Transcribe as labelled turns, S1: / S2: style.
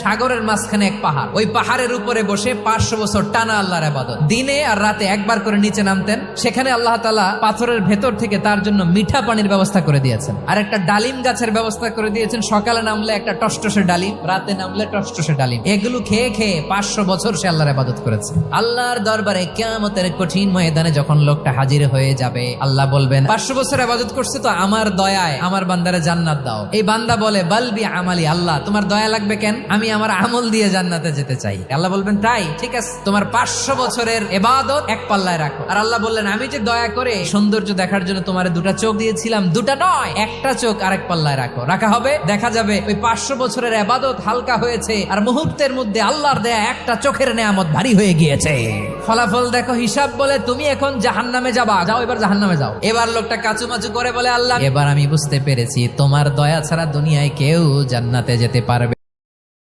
S1: সাগরের মাঝখানে এক পাহাড়, ওই পাহাড়ের উপরে বসে 500 বছর টানা আল্লাহর ইবাদত। দিনে আর রাতে একবার করে নিচে নামতেন। সেখানে আল্লাহ তাআলা পাথরের ভেতর থেকে তার জন্য মিঠা পানির ব্যবস্থা করে দিয়েছেন, আর একটা ডালিম গাছের ব্যবস্থা করে দিয়েছেন। সকালে নামলে একটা টসটসে ডালিম, রাতে নামলে টসটসে ডালিম। এগুলো খেয়ে খেয়ে 500 বছর সে আল্লাহর ইবাদত করেছে। আল্লাহর দরবারে কিয়ামতের কঠিন ময়দানে যখন লোকটা হাজির হয়ে যাবে, আল্লাহ বলবেন 500 বছর ইবাদত করছে তো আমার দয়ায় আমার বান্দারে জান্নাত দাও। এই বান্দা বলে বালবি আমালি, আল্লাহ তোমার দয়া লাগবে কেন, আমি আমার আমল দিয়ে জান্নাতে যেতে চাই। আল্লাহ বলবেন তাই, ঠিক আছে, তোমার 500 বছরের ইবাদত এক পাল্লায় রাখো। আর আল্লাহ বললেন আমি যে দয়া করে সৌন্দর্য দেখার জন্য তোমারে 2টা চোখ দিয়েছিলাম, 2টা নয়, একটা চোখ আরেক পাল্লায় রাখো। রাখা হবে, দেখা যাবে ওই 500 বছরের ইবাদত হালকা হয়েছে, আর মুহূর্তের মধ্যে আল্লাহর দেয়া একটা চোখের নেয়ামত ভারী হয়ে গিয়েছে। ফলাফল দেখো, হিসাব বলে তুমি এখন জাহান্নামে যাবা, যাও এবার জাহান্নামে যাও। এবার লোকটা কাচুমাচু করে বলে আল্লাহ এবার আমি বুঝতে পেরেছি তোমার দয়া ছাড়া দুনিয়ায় কেউ জান্নাতে যেতে পারবে